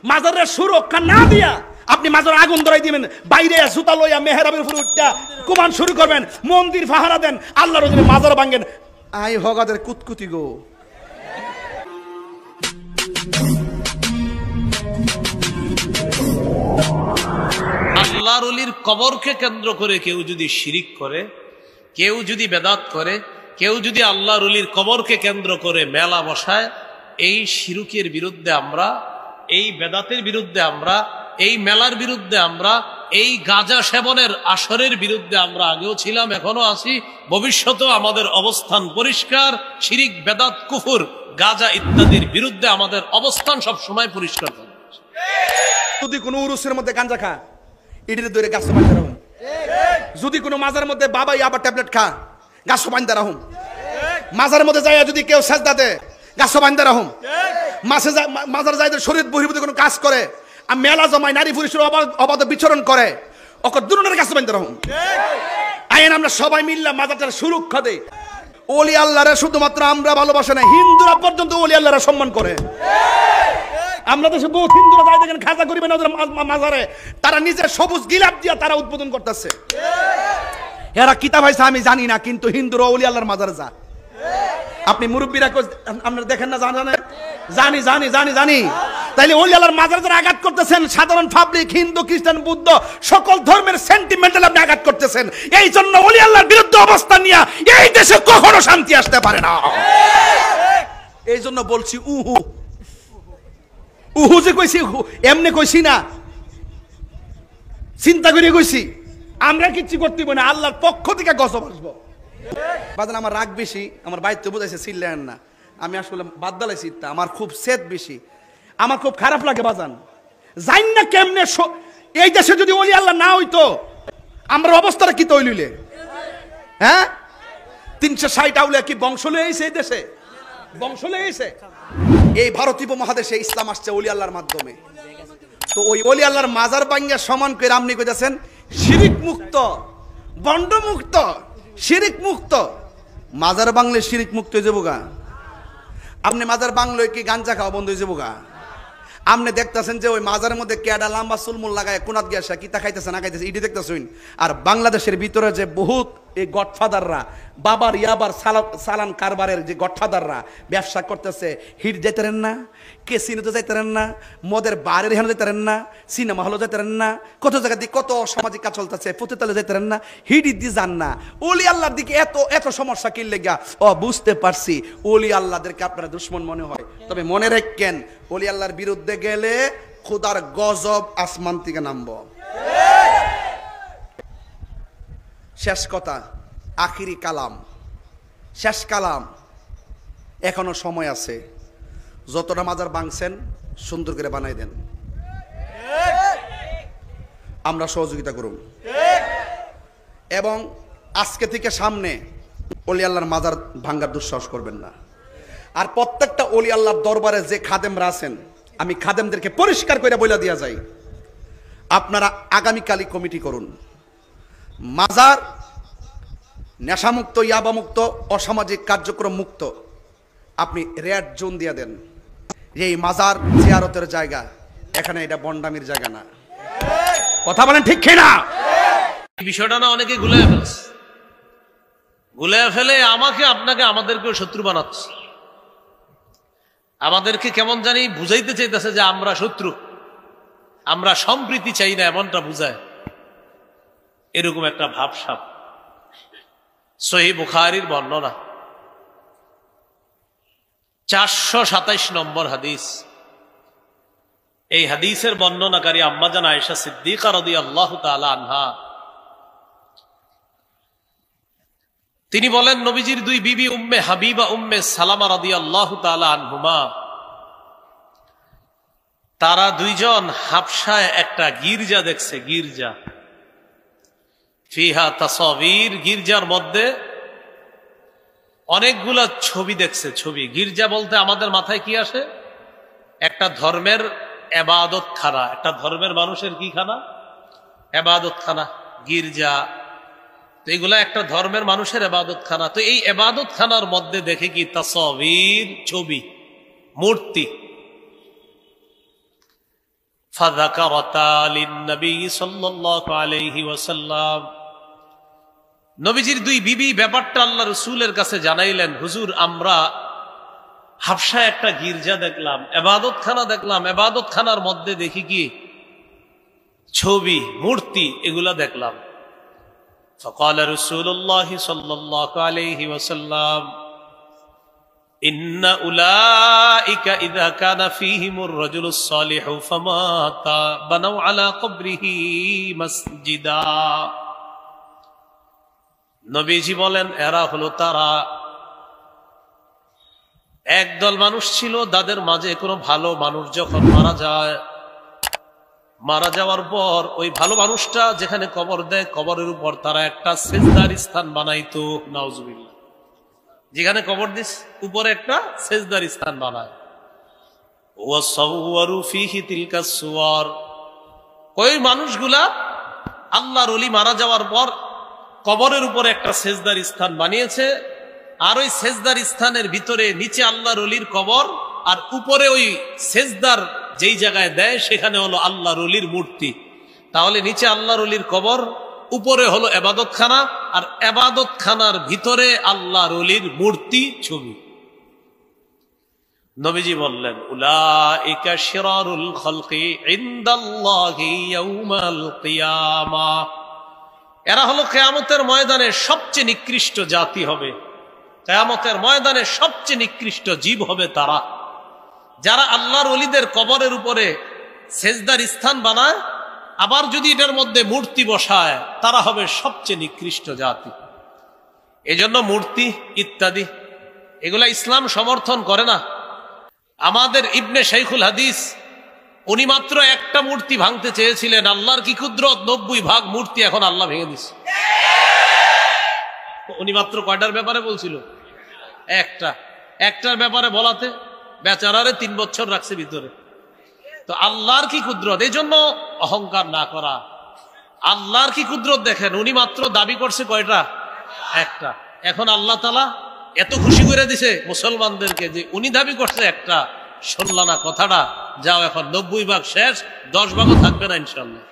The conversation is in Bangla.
মাজারের সুরক্ষা না দিয়া আপনি মাজার আগুন ধরাই দিবেন, বাইরে জুতা লইয়া মেহরাবের উপরে উঠা কুমান শুরু করবেন, মন্দির পাহারা দেন, আল্লাহর ওজনে মাজার ভাঙেন। আই হগাদের কুতকুতি গো। আল্লাহর ওলির কবরকে কেন্দ্র করে কেউ যদি শিরিক করে, কেউ যদি বেদাত করে, কেউ যদি আল্লাহর ওলির কবরকে কেন্দ্র করে মেলা বসায়, এই শিরকের বিরুদ্ধে আমরা, এই বেদাতের বিরুদ্ধে আমরা, এই মেলার বিরুদ্ধে আমরা, এই গাঁজা সেবনের আসরের বিরুদ্ধে আমরা আগেও ছিলাম, এখনো আছি, ভবিষ্যতেও আমাদের অবস্থান পরিষ্কার। শিরিক, বেদাত, কুফর, গাঁজা ইত্যাদির বিরুদ্ধে আমাদের অবস্থান সব সময় পরিষ্কার। যদি কোনো উরুসের মধ্যে গাঁজা খা, ইডিরে ধরে গাছ বাঁধতে রাখুন। যদি কোনো মাজার মধ্যে বাবা আবার ট্যাবলেট খা, গাছ বাঁধতে রাখুন। মাজার মধ্যে যায় যদি কেউ সেজদা দেয়, গাছ বাঁধতে রাখুন। মাজার যায় শরীর বহির্ভূত কোনো কাজ করে, মেলা জমায়, নারী পুরুষের অবাধ বিচরণ করে, ওকে দুর্নের গাছ বাঁধতে রাখুন। আইন আমরা সবাই মিললাম মাজারটার সুরক্ষা দেয়। ওলি আল্লাহরে শুধুমাত্র আমরা ভালোবাসে না, হিন্দুরা পর্যন্ত ওলি আল্লাহরে সম্মান করে। আমরা দেশে বহুত হিন্দুরা যাই দেখেন খাজা করিবেন ওদের মাজারে, তারা নিজের সবুজ গিলাপ দিয়া তারা উদ্বোধন করতেছে। এরা কিতাব হয়েছে আমি জানি না, কিন্তু হিন্দুরা ওলি আল্লাহর মাজারে যা। আপনি মুরব্বীরা আপনারা দেখেন না? জানি জানি জানি জানি। তাইলে ওলি আল্লাহর মাজারে যারা আঘাত করতেছেন, সাধারণ পাবলিক, হিন্দু, খ্রিস্টান, বুদ্ধ, সকল ধর্মের সেন্টিমেন্টাল আপনি আঘাত করতেছেন। এই জন্য ওলি আল্লাহর বিরুদ্ধে অবস্থান নিয়ে এই দেশে কখনো শান্তি আসতে পারে না। এই জন্য বলছি উহু উহু যে কইছি, এমনি কইছি না, চিন্তা করে কইছি। আমরা কিচ্ছু করতে না, আল্লাহর পক্ষ থেকে গজব আসবো। বাজান আমার রাগ বেশি, আমার বাইতে বুঝাইছে চিল্লেন না, আমি আসলে বাদ দালাইছি, আমার খুব সেদ বেশি, আমার খুব খারাপ লাগে বাজান। জান না কেমনে এই দেশে যদি ওলি আল্লাহ না হইতো আমার অবস্থাটা কি তৈলিলে? হ্যাঁ, 360 আউলিয়া কি বংশ লয়ে আইছে এই দেশে? বংশ লয়ে আইছে? এই ভারতীয় উপমহাদেশে ইসলাম আসছে ওলি আল্লাহর মাধ্যমে। তো ওই ওলি আল্লাহর মাজার ভাঙ্গা সমান করে আপনি কইতাছেন শিরিক মুক্ত, বন্ড মুক্ত, শিরিক মুক্ত। মাজার বাংলে শিরিক মুক্ত হয়ে যাবো গা? আপনি মাজার বাংলো কি গাঞ্জা খাওয়া বন্ধ হয়ে যাবো গা? আপনি দেখতেছেন যে ওই মাজারের মধ্যে কেডা লম্বা চুলমুল লাগায় কোনাত গিয়া কিতা খাইতেছে না খাইতেছে, ইডি দেখতেছেন। আর বাংলাদেশের ভিতরে যে বহুত এই গডফাদাররা, বাবার ইয়াবার সালান কারবারের যে গডফাদাররা ব্যবসা করতেছে, হিট যাইতেন না, কেসিনোতে যাইতেন না, মদের বারের হেন যাইতেন না, সিনেমা হলে যাইতেন না, কত জায়গা দিয়ে কত সামাজিক কাজ চলতেছে, পতিতালে যাইতেন না, হিডি দিয়ে যান না। ওলি আল্লাহর দিকে এত এত সমস্যা কিনলে গা? ও বুঝতে পারছি, ওলি আল্লাহদেরকে আপনারা দুশ্মন মনে হয়। তবে মনে রাখেন, ওলি আল্লাহর বিরুদ্ধে গেলে খোদার গজব আসমান থেকে নামব। শেষ কথা, আখিরি কালাম, শেষ কালাম, এখনো সময় আছে। যতটা মাজার ভাঙছেন সুন্দর করে বানাই দেন, আমরা সহযোগিতা করুন। এবং আজকে থেকে সামনে ওলি আল্লাহর মাজার ভাঙ্গার দুঃসাহস করবেন না। আর প্রত্যেকটা ওলি আল্লাহর দরবারে যে খাদেমরা আছেন, আমি খাদেমদেরকে পরিষ্কার করে বলে দিয়া যাই, আপনারা আগামীকালই কমিটি করুন। মাজার নেশামুক্ত, ইয়াবামুক্ত, অসামাজিক কার্যক্রম মুক্ত আপনি রেড জোন দিয়ে দেন। এই মাজার জিয়ারতের জায়গা, এখানে এটা বন্ডামির জায়গা না। কথা বলেন ঠিক কিনা? বিষয়টা না অনেকে গুলিয়ে ফেলছে, গুলিয়ে ফেলে আমাকে, আপনাকে, আমাদেরকেও শত্রু বানাচ্ছে। আমাদেরকে কেমন জানি বুঝাইতে চাইতেছে যে আমরা শত্রু, আমরা সম্প্রীতি চাই না, এমনটা বুঝায়। এরকম একটা ভাবসাব। সহিহ বুখারীর বর্ণনা 427 নম্বর হাদিস। এই হাদিসের বর্ণনাকারী আম্মাজান আয়েশা সিদ্দিকা রাদিয়াল্লাহু তাআলা আনহা, তিনি বলেন, নবীজির দুই বিবি উম্মে হাবিবা, উম্মে সালামা রাদিয়াল্লাহু তাআলা আনহুমা, তারা দুইজন হাবশায় একটা গির্জা দেখছে। গির্জা, ফিহা তাসাবির, গির্জার মধ্যে অনেকগুলা ছবি দেখছে। ছবি, গির্জা বলতে আমাদের মাথায় কি আসে? একটা ধর্মের এবাদত খানা, একটা ধর্মের মানুষের কি খানা? এবাদত খানা, গির্জা। তো এগুলা একটা ধর্মের মানুষের এবাদত খানা। তো এই এবাদত খানার মধ্যে দেখে কি? তাসাবির, ছবি, মূর্তি। ফাযাকারাতা লিন-নবী সাল্লাল্লাহু আলাইহি ওয়াসাল্লাম। নবীজির দুই বিবি ব্যাপারটা আল্লাহ রাসূলের কাছে জানাইলেন, হুজুর আমরা হাবশায় একটা গির্জা দেখলাম, ইবাদতখানা দেখলাম, ইবাদতখানার মধ্যে দেখি কি ছবি মূর্তি এগুলা দেখলাম। فقال رسول الله صلى الله عليه وسلم إن أولئك إذا كان فيهم الرجل الصالح فمات بنوا على قبره مسجدا। নবীজি বলেন এরা হলো তারা, একদল মানুষ ছিল তাদের মাঝে কোনো ভালো মানুষ যখন মারা যায়, মারা যাওয়ার পর ওই ভালো মানুষটা যেখানে কবর দেয় কবরের উপর তারা একটা সেজদার স্থান বানাইতো। নাউজুবিল্লাহ, যেখানে কবর দিস উপরে একটা সেজদার স্থান বানায়। ওয়াসাওয়ারু ফিহি তিলকা সুওয়ার, ওই মানুষগুলা আল্লাহর ওলি মারা যাওয়ার পর কবরের উপরে একটা সেজদার স্থান বানিয়েছে, আর ওই সেজদার স্থানের ভিতরে নিচে আল্লাহর ওলির কবর, আর উপরে ওই সেজদার যেই জায়গায় দেয় সেখানে হলো আল্লাহর ওলির মূর্তি। তাহলে নিচে আল্লাহর ওলির কবর, উপরে হলো ইবাদতখানা, আর ইবাদতখানার ভিতরে আল্লাহর ওলির মূর্তি ছবি। নবীজি বললেন উলাইকা শিরারুল খালকি ইনদাল্লাহি ইয়াউমাল কিয়ামাহ, এরা হলো কিয়ামতের ময়দানে সবচেয়ে নিকৃষ্ট জাতি হবে, কিয়ামতের ময়দানে সবচেয়ে নিকৃষ্ট জীব হবে তারা যারা আল্লাহর ওলিদের কবরের উপরে সেজদার স্থান বানায়, আবার যদি এটার মধ্যে মূর্তি বসায় তারা হবে সবচেয়ে নিকৃষ্ট জাতি। এজন্য মূর্তি ইত্যাদি এগুলা ইসলাম সমর্থন করে না। আমাদের ইবনে শাইখুল হাদিস উনি মাত্র একটা মূর্তি ভাঙতে চেয়েছিলেন, আল্লাহর কি কুদরত, 90 ভাগ মূর্তি এখন আল্লাহ ভেঙে দিচ্ছে। উনি মাত্র কয়টার ব্যাপারে বলছিল? একটার ব্যাপারে বলাতে বেচারারে 3 বছর রাখছে ভিতরে। তো আল্লাহর কি কুদরত, এই জন্য অহংকার না করা। আল্লাহর কি কুদরত দেখেন, উনি মাত্র দাবি করছে কয়টা? একটা। এখন আল্লাহ তাআলা এত খুশি করে দিছে মুসলমানদেরকে যে উনি দাবি করছে একটা, শুনলা না কথাটা, যাও এখন 90 ভাগ শেষ, 10 ভাগও থাকবে না ইনশাআল্লাহ।